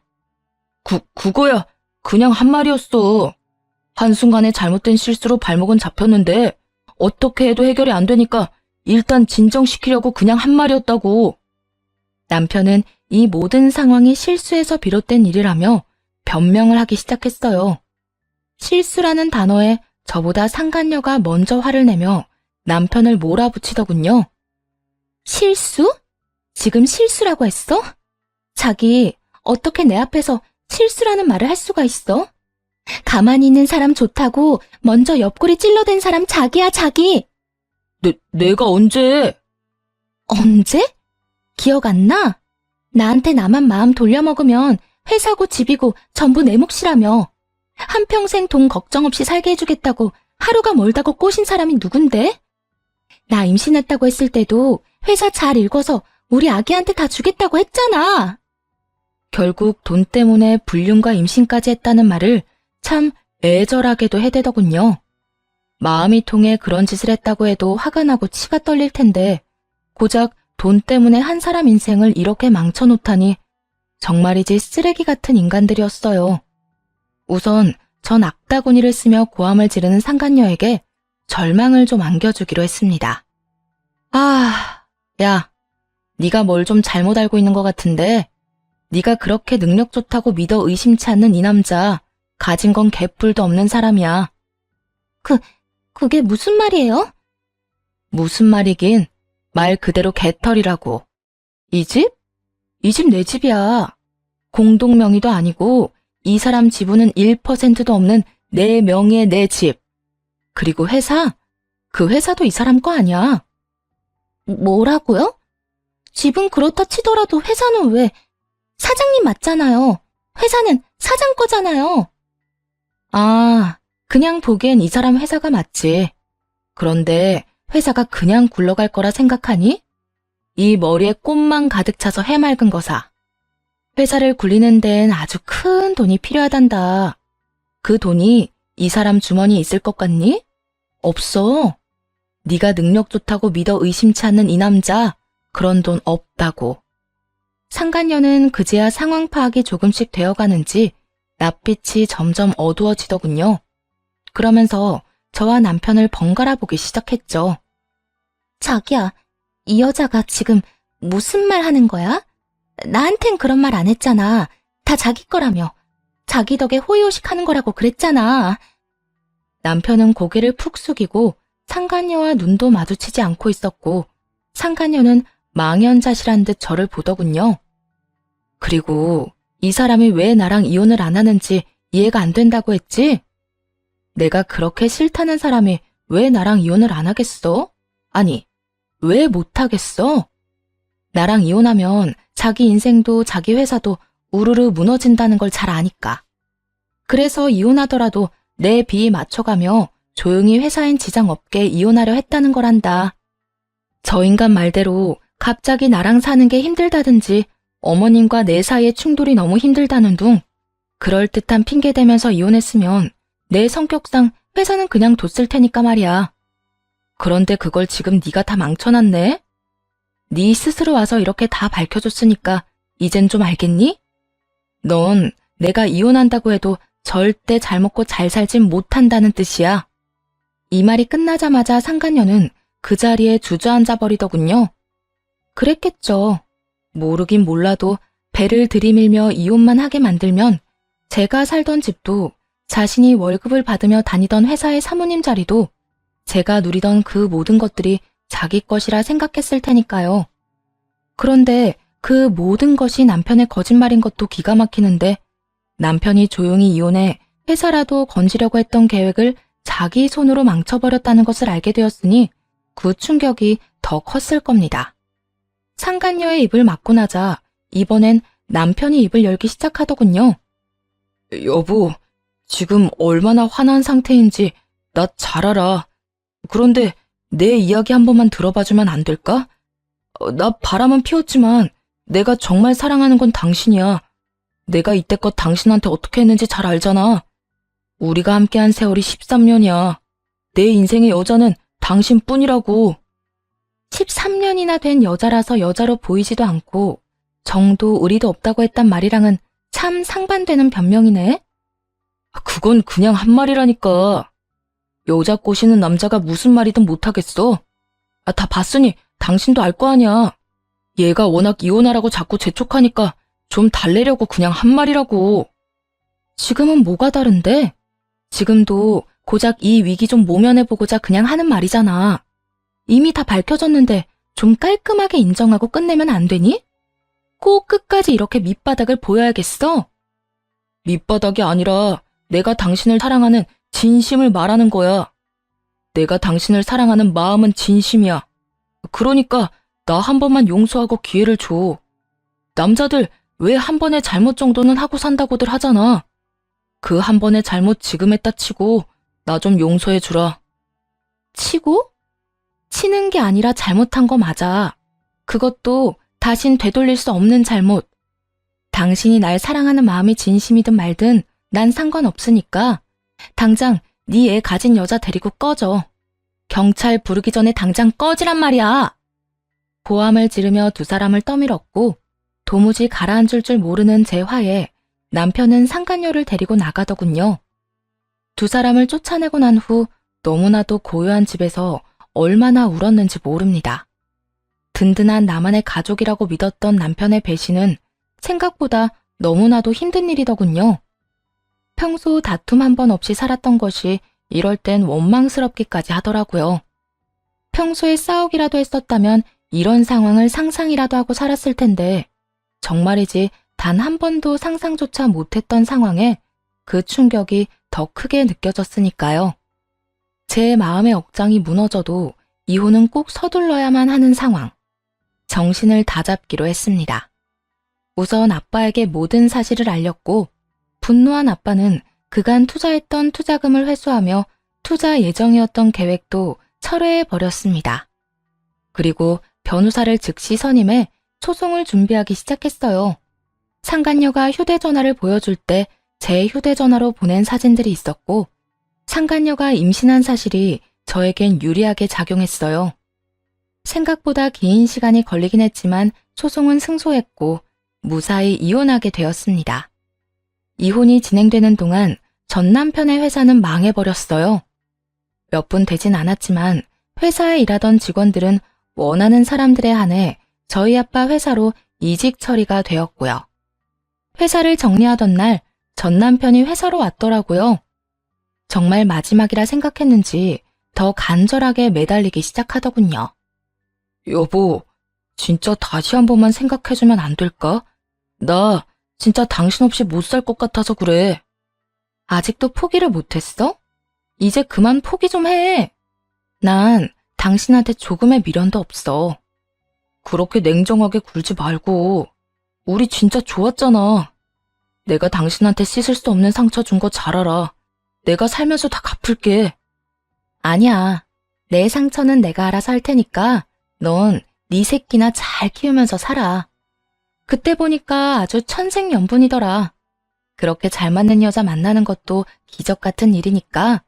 그거야 그냥 한 말이었어. 한순간에 잘못된 실수로 발목은 잡혔는데 어떻게 해도 해결이 안 되니까 일단 진정시키려고 그냥 한 말이었다고. 남편은 이 모든 상황이 실수에서 비롯된 일이라며 변명을 하기 시작했어요. 실수라는 단어에 저보다 상간녀가 먼저 화를 내며 남편을 몰아붙이더군요. 실수? 지금 실수라고 했어? 자기, 어떻게 내 앞에서 실수라는 말을 할 수가 있어? 가만히 있는 사람 좋다고 먼저 옆구리 찔러댄 사람 자기야, 자기. 내가 언제? 언제? 기억 안 나? 나한테 나만 마음 돌려먹으면 회사고 집이고 전부 내 몫이라며. 한평생 돈 걱정 없이 살게 해주겠다고 하루가 멀다고 꼬신 사람이 누군데? 나 임신했다고 했을 때도 회사 잘 읽어서 우리 아기한테 다 주겠다고 했잖아. 결국 돈 때문에 불륜과 임신까지 했다는 말을 참 애절하게도 해대더군요. 마음이 통해 그런 짓을 했다고 해도 화가 나고 치가 떨릴 텐데 고작 돈 때문에 한 사람 인생을 이렇게 망쳐놓다니 정말이지 쓰레기 같은 인간들이었어요. 우선 전 악다구니를 쓰며 고함을 지르는 상간녀에게 절망을 좀 안겨주기로 했습니다. 야, 네가 뭘 좀 잘못 알고 있는 것 같은데 네가 그렇게 능력 좋다고 믿어 의심치 않는 이 남자 가진 건 개뿔도 없는 사람이야. 그게 무슨 말이에요? 무슨 말이긴 말 그대로 개털이라고. 이 집? 이 집 내 집이야. 공동 명의도 아니고 이 사람 지분은 1%도 없는 내 명의의 내 집. 그리고 회사? 그 회사도 이 사람 거 아니야. 뭐라고요? 집은 그렇다 치더라도 회사는 왜? 사장님 맞잖아요. 회사는 사장 거잖아요. 그냥 보기엔 이 사람 회사가 맞지. 그런데 회사가 그냥 굴러갈 거라 생각하니? 이 머리에 꽃만 가득 차서 해맑은 거사. 회사를 굴리는 데엔 아주 큰 돈이 필요하단다. 그 돈이 이 사람 주머니에 있을 것 같니? 없어. 네가 능력 좋다고 믿어 의심치 않는 이 남자, 그런 돈 없다고. 상간녀는 그제야 상황 파악이 조금씩 되어가는지 낯빛이 점점 어두워지더군요. 그러면서 저와 남편을 번갈아 보기 시작했죠. 자기야, 이 여자가 지금 무슨 말 하는 거야? 나한텐 그런 말 안 했잖아. 다 자기 거라며. 자기 덕에 호의호식 하는 거라고 그랬잖아. 남편은 고개를 푹 숙이고 상간녀와 눈도 마주치지 않고 있었고 상간녀는 망연자실한 듯 저를 보더군요. 그리고 이 사람이 왜 나랑 이혼을 안 하는지 이해가 안 된다고 했지? 내가 그렇게 싫다는 사람이 왜 나랑 이혼을 안 하겠어? 아니, 왜 못 하겠어? 나랑 이혼하면 자기 인생도 자기 회사도 우르르 무너진다는 걸 잘 아니까. 그래서 이혼하더라도 내 비위 맞춰가며 조용히 회사엔 지장 없게 이혼하려 했다는 거란다. 저 인간 말대로 갑자기 나랑 사는 게 힘들다든지 어머님과 내 사이의 충돌이 너무 힘들다는 둥 그럴듯한 핑계 대면서 이혼했으면 내 성격상 회사는 그냥 뒀을 테니까 말이야. 그런데 그걸 지금 네가 다 망쳐놨네? 네 스스로 와서 이렇게 다 밝혀줬으니까 이젠 좀 알겠니? 넌 내가 이혼한다고 해도 절대 잘 먹고 잘 살진 못한다는 뜻이야. 이 말이 끝나자마자 상간녀는 그 자리에 주저앉아 버리더군요. 그랬겠죠. 모르긴 몰라도 배를 들이밀며 이혼만 하게 만들면 제가 살던 집도 자신이 월급을 받으며 다니던 회사의 사모님 자리도 제가 누리던 그 모든 것들이 자기 것이라 생각했을 테니까요. 그런데 그 모든 것이 남편의 거짓말인 것도 기가 막히는데 남편이 조용히 이혼해 회사라도 건지려고 했던 계획을 자기 손으로 망쳐버렸다는 것을 알게 되었으니 그 충격이 더 컸을 겁니다. 상간녀의 입을 막고 나자 이번엔 남편이 입을 열기 시작하더군요. 여보, 지금 얼마나 화난 상태인지 나 잘 알아. 그런데 내 이야기 한 번만 들어봐주면 안 될까? 나 바람은 피웠지만 내가 정말 사랑하는 건 당신이야. 내가 이때껏 당신한테 어떻게 했는지 잘 알잖아. 우리가 함께한 세월이 13년이야. 내 인생의 여자는 당신뿐이라고. 13년이나 된 여자라서 여자로 보이지도 않고 정도 의리도 없다고 했단 말이랑은 참 상반되는 변명이네. 그건 그냥 한 말이라니까. 여자 꼬시는 남자가 무슨 말이든 못하겠어. 다 봤으니 당신도 알 거 아니야. 얘가 워낙 이혼하라고 자꾸 재촉하니까 좀 달래려고 그냥 한 말이라고. 지금은 뭐가 다른데? 지금도 고작 이 위기 좀 모면해보고자 그냥 하는 말이잖아. 이미 다 밝혀졌는데 좀 깔끔하게 인정하고 끝내면 안 되니? 꼭 끝까지 이렇게 밑바닥을 보여야겠어? 밑바닥이 아니라 내가 당신을 사랑하는 진심을 말하는 거야. 내가 당신을 사랑하는 마음은 진심이야. 그러니까 나 한 번만 용서하고 기회를 줘. 남자들 왜 한 번의 잘못 정도는 하고 산다고들 하잖아. 그 한 번의 잘못 지금 했다 치고 나 좀 용서해 주라. 치고? 치는 게 아니라 잘못한 거 맞아. 그것도 다신 되돌릴 수 없는 잘못. 당신이 날 사랑하는 마음이 진심이든 말든 난 상관없으니까 당장 네 애 가진 여자 데리고 꺼져. 경찰 부르기 전에 당장 꺼지란 말이야. 고함을 지르며 두 사람을 떠밀었고 도무지 가라앉을 줄 모르는 제 화에 남편은 상간녀를 데리고 나가더군요. 두 사람을 쫓아내고 난 후 너무나도 고요한 집에서 얼마나 울었는지 모릅니다. 든든한 나만의 가족이라고 믿었던 남편의 배신은 생각보다 너무나도 힘든 일이더군요. 평소 다툼 한 번 없이 살았던 것이 이럴 땐 원망스럽기까지 하더라고요. 평소에 싸우기라도 했었다면 이런 상황을 상상이라도 하고 살았을 텐데 정말이지 단 한 번도 상상조차 못했던 상황에 그 충격이 더 크게 느껴졌으니까요. 제 마음의 억장이 무너져도 이혼은 꼭 서둘러야만 하는 상황. 정신을 다잡기로 했습니다. 우선 아빠에게 모든 사실을 알렸고 분노한 아빠는 그간 투자했던 투자금을 회수하며 투자 예정이었던 계획도 철회해버렸습니다. 그리고 변호사를 즉시 선임해 소송을 준비하기 시작했어요. 상간녀가 휴대전화를 보여줄 때 제 휴대전화로 보낸 사진들이 있었고 상간녀가 임신한 사실이 저에겐 유리하게 작용했어요. 생각보다 긴 시간이 걸리긴 했지만 소송은 승소했고 무사히 이혼하게 되었습니다. 이혼이 진행되는 동안 전 남편의 회사는 망해버렸어요. 몇 분 되진 않았지만 회사에 일하던 직원들은 원하는 사람들에 한해 저희 아빠 회사로 이직 처리가 되었고요. 회사를 정리하던 날 전 남편이 회사로 왔더라고요. 정말 마지막이라 생각했는지 더 간절하게 매달리기 시작하더군요. 여보, 진짜 다시 한 번만 생각해주면 안 될까? 나 진짜 당신 없이 못 살 것 같아서 그래. 아직도 포기를 못했어? 이제 그만 포기 좀 해. 난 당신한테 조금의 미련도 없어. 그렇게 냉정하게 굴지 말고. 우리 진짜 좋았잖아. 내가 당신한테 씻을 수 없는 상처 준 거 잘 알아. 내가 살면서 다 갚을게. 아니야. 내 상처는 내가 알아서 할 테니까 넌 네 새끼나 잘 키우면서 살아. 그때 보니까 아주 천생연분이더라. 그렇게 잘 맞는 여자 만나는 것도 기적 같은 일이니까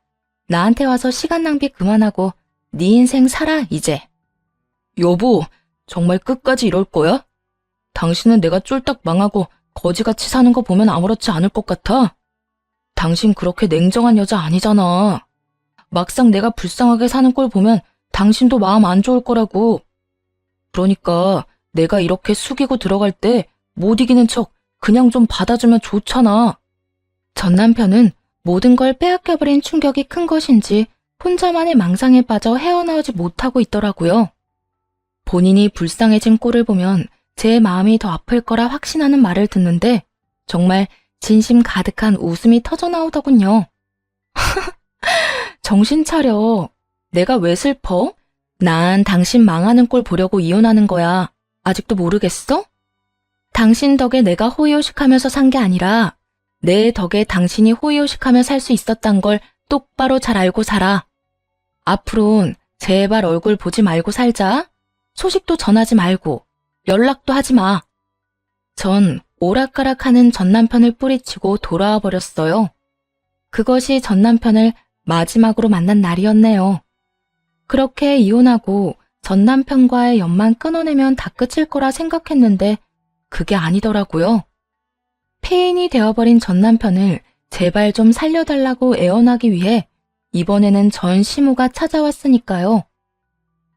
나한테 와서 시간 낭비 그만하고 네 인생 살아 이제. 여보, 정말 끝까지 이럴 거야? 당신은 내가 쫄딱 망하고 거지같이 사는 거 보면 아무렇지 않을 것 같아? 당신 그렇게 냉정한 여자 아니잖아. 막상 내가 불쌍하게 사는 걸 보면 당신도 마음 안 좋을 거라고. 그러니까 내가 이렇게 숙이고 들어갈 때 못 이기는 척 그냥 좀 받아주면 좋잖아. 전 남편은 모든 걸 빼앗겨버린 충격이 큰 것인지 혼자만의 망상에 빠져 헤어나오지 못하고 있더라고요. 본인이 불쌍해진 꼴을 보면 제 마음이 더 아플 거라 확신하는 말을 듣는데 정말 진심 가득한 웃음이 터져나오더군요. 정신 차려. 내가 왜 슬퍼? 난 당신 망하는 꼴 보려고 이혼하는 거야. 아직도 모르겠어? 당신 덕에 내가 호의호식하면서 산 게 아니라 내 덕에 당신이 호의호식하며 살 수 있었단 걸 똑바로 잘 알고 살아. 앞으론 제발 얼굴 보지 말고 살자. 소식도 전하지 말고 연락도 하지 마. 전 오락가락하는 전 남편을 뿌리치고 돌아와 버렸어요. 그것이 전 남편을 마지막으로 만난 날이었네요. 그렇게 이혼하고 전 남편과의 연만 끊어내면 다 끝일 거라 생각했는데 그게 아니더라고요. 폐인이 되어버린 전 남편을 제발 좀 살려달라고 애원하기 위해 이번에는 전 시모가 찾아왔으니까요.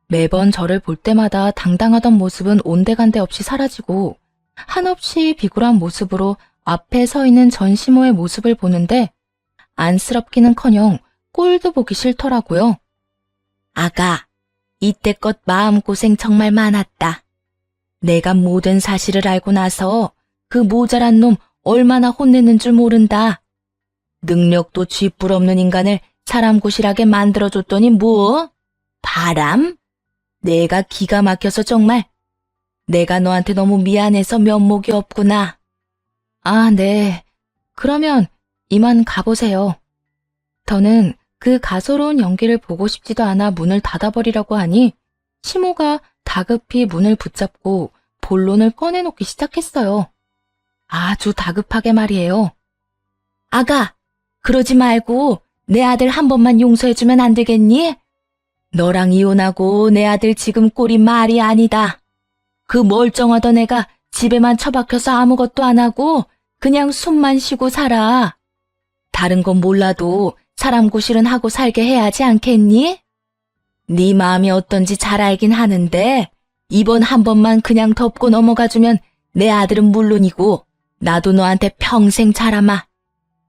매번 저를 볼 때마다 당당하던 모습은 온데간데 없이 사라지고 한없이 비굴한 모습으로 앞에 서 있는 전 시모의 모습을 보는데 안쓰럽기는커녕 꼴도 보기 싫더라고요. 아가, 이때껏 마음고생 정말 많았다. 내가 모든 사실을 알고 나서 그 모자란 놈 얼마나 혼냈는 줄 모른다. 능력도 쥐뿔 없는 인간을 사람 고실하게 만들어줬더니 뭐? 바람? 내가 기가 막혀서 정말. 내가 너한테 너무 미안해서 면목이 없구나. 아, 네. 그러면 이만 가보세요. 더는 그 가소로운 연기를 보고 싶지도 않아 문을 닫아버리려고 하니 시모가 다급히 문을 붙잡고 본론을 꺼내놓기 시작했어요. 아주 다급하게 말이에요. 아가, 그러지 말고 내 아들 한 번만 용서해주면 안 되겠니? 너랑 이혼하고 내 아들 지금 꼴이 말이 아니다. 그 멀쩡하던 애가 집에만 처박혀서 아무것도 안 하고 그냥 숨만 쉬고 살아. 다른 건 몰라도 사람 고실은 하고 살게 해야지 않겠니? 네 마음이 어떤지 잘 알긴 하는데 이번 한 번만 그냥 덮고 넘어가주면 내 아들은 물론이고 나도 너한테 평생 자라마.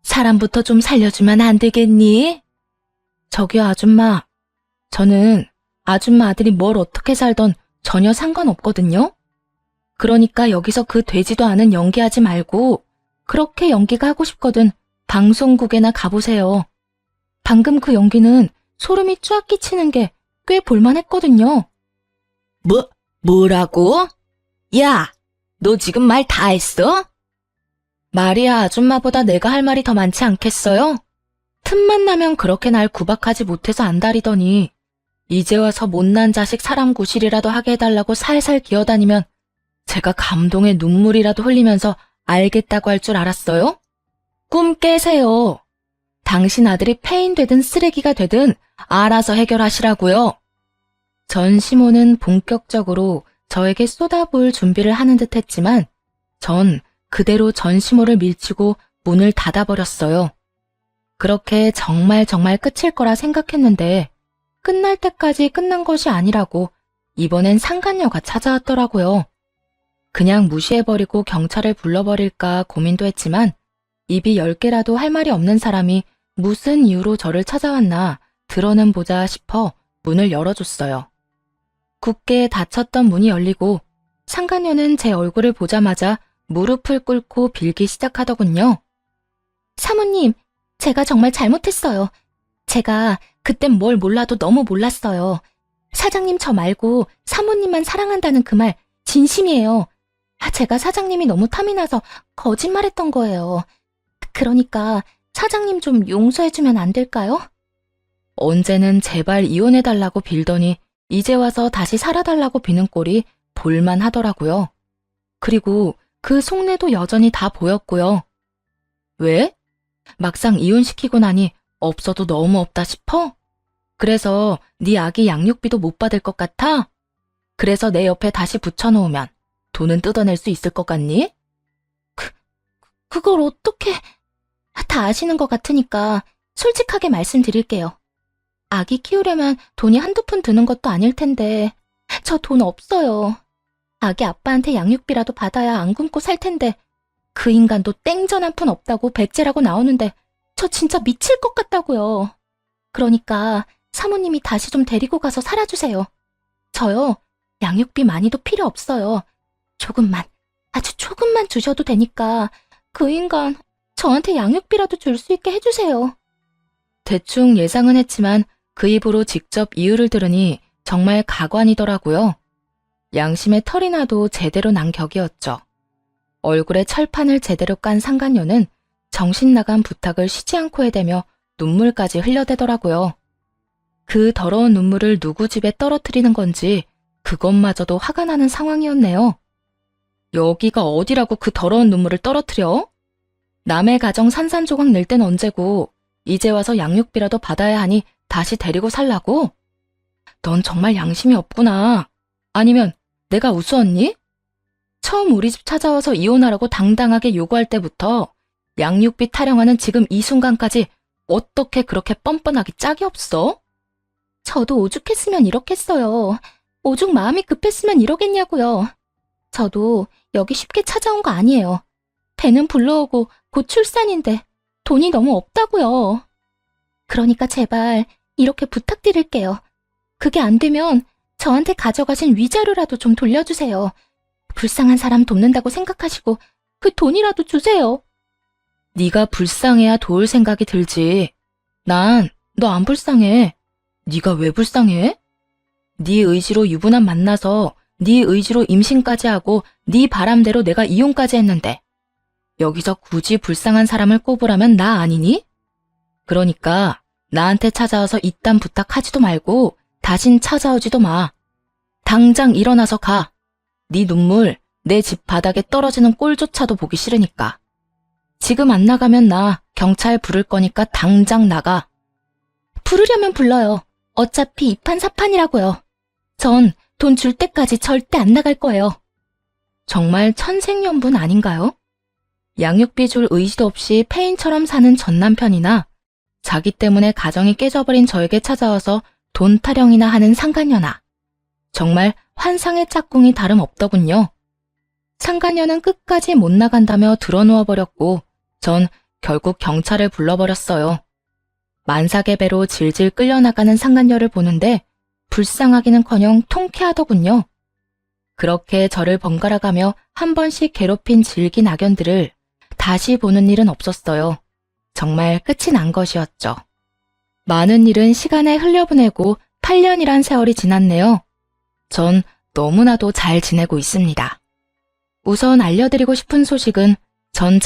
사람부터 좀 살려주면 안 되겠니? 저기요, 아줌마. 저는 아줌마 아들이 뭘 어떻게 살던 전혀 상관없거든요. 그러니까 여기서 그 되지도 않은 연기하지 말고 그렇게 연기가 하고 싶거든 방송국에나 가보세요. 방금 그 연기는 소름이 쫙 끼치는 게 꽤 볼만했거든요. 뭐라고? 야, 너 지금 말 다 했어? 말이야, 아줌마보다 내가 할 말이 더 많지 않겠어요? 틈만 나면 그렇게 날 구박하지 못해서 안달이더니 이제 와서 못난 자식 사람 구실이라도 하게 해달라고 살살 기어다니면 제가 감동의 눈물이라도 흘리면서 알겠다고 할 줄 알았어요? 꿈 깨세요. 당신 아들이 폐인 되든 쓰레기가 되든 알아서 해결하시라고요. 전 시모는 본격적으로 저에게 쏟아부을 준비를 하는 듯 했지만 전 그대로 전 시모를 밀치고 문을 닫아버렸어요. 그렇게 정말 끝일 거라 생각했는데 끝날 때까지 끝난 것이 아니라고 이번엔 상간녀가 찾아왔더라고요. 그냥 무시해버리고 경찰을 불러버릴까 고민도 했지만 입이 10개라도 할 말이 없는 사람이 무슨 이유로 저를 찾아왔나 들어는 보자 싶어 문을 열어줬어요. 굳게 닫혔던 문이 열리고 상간녀는 제 얼굴을 보자마자 무릎을 꿇고 빌기 시작하더군요. 사모님, 제가 정말 잘못했어요. 제가 그땐 뭘 몰라도 너무 몰랐어요. 사장님 저 말고 사모님만 사랑한다는 그 말 진심이에요. 제가 사장님이 너무 탐이 나서 거짓말했던 거예요. 그러니까 사장님 좀 용서해주면 안 될까요? 언제는 제발 이혼해달라고 빌더니 이제 와서 다시 살아달라고 비는 꼴이 볼만하더라고요. 그리고 그 속내도 여전히 다 보였고요. 왜? 막상 이혼시키고 나니 없어도 너무 없다 싶어? 그래서 네 아기 양육비도 못 받을 것 같아? 그래서 내 옆에 다시 붙여놓으면 돈은 뜯어낼 수 있을 것 같니? 그걸 어떻게... 다 아시는 것 같으니까 솔직하게 말씀드릴게요. 아기 키우려면 돈이 한두 푼 드는 것도 아닐 텐데 저 돈 없어요. 아기 아빠한테 양육비라도 받아야 안 굶고 살 텐데 그 인간도 땡전 한 푼 없다고 백제라고 나오는데 저 진짜 미칠 것 같다고요. 그러니까 사모님이 다시 좀 데리고 가서 살아주세요. 저요, 양육비 많이도 필요 없어요. 조금만, 아주 조금만 주셔도 되니까 그 인간 저한테 양육비라도 줄 수 있게 해주세요. 대충 예상은 했지만 그 입으로 직접 이유를 들으니 정말 가관이더라고요. 양심에 털이 나도 제대로 난 격이었죠. 얼굴에 철판을 제대로 깐 상간녀는 정신 나간 부탁을 쉬지 않고 해대며 눈물까지 흘려대더라고요. 그 더러운 눈물을 누구 집에 떨어뜨리는 건지 그것마저도 화가 나는 상황이었네요. 여기가 어디라고 그 더러운 눈물을 떨어뜨려? 남의 가정 산산조각 낼 땐 언제고 이제 와서 양육비라도 받아야 하니 다시 데리고 살라고? 넌 정말 양심이 없구나. 아니면 내가 우스웠니? 처음 우리 집 찾아와서 이혼하라고 당당하게 요구할 때부터 양육비 타령하는 지금 이 순간까지 어떻게 그렇게 뻔뻔하기 짝이 없어? 저도 오죽했으면 이렇겠어요. 오죽 마음이 급했으면 이러겠냐고요. 저도 여기 쉽게 찾아온 거 아니에요. 배는 불러오고 곧 출산인데 돈이 너무 없다고요. 그러니까 제발 이렇게 부탁드릴게요. 그게 안 되면 저한테 가져가신 위자료라도 좀 돌려주세요. 불쌍한 사람 돕는다고 생각하시고 그 돈이라도 주세요. 네가 불쌍해야 도울 생각이 들지. 난 너 안 불쌍해. 네가 왜 불쌍해? 네 의지로 유부남 만나서 네 의지로 임신까지 하고 네 바람대로 내가 이혼까지 했는데 여기서 굳이 불쌍한 사람을 꼽으라면 나 아니니? 그러니까 나한테 찾아와서 이딴 부탁하지도 말고 다신 찾아오지도 마. 당장 일어나서 가. 네 눈물 내 집 바닥에 떨어지는 꼴조차도 보기 싫으니까. 지금 안 나가면 나 경찰 부를 거니까 당장 나가. 부르려면 불러요. 어차피 이판사판이라고요. 전 돈 줄 때까지 절대 안 나갈 거예요. 정말 천생연분 아닌가요? 양육비 줄 의지도 없이 폐인처럼 사는 전 남편이나 자기 때문에 가정이 깨져버린 저에게 찾아와서 돈 타령이나 하는 상간녀나 정말 환상의 짝꿍이 다름없더군요. 상간녀는 끝까지 못 나간다며 드러누워 버렸고 전 결국 경찰을 불러버렸어요. 만삭의 배로 질질 끌려나가는 상간녀를 보는데 불쌍하기는커녕 통쾌하더군요. 그렇게 저를 번갈아가며 한 번씩 괴롭힌 질긴 악연들을 다시 보는 일은 없었어요. 정말 끝이 난 것이었죠. 많은 일은 시간에 흘려보내고 8년이란 세월이 지났네요. 전 너무나도 잘 지내고 있습니다. 우선 알려드리고 싶은 소식은 전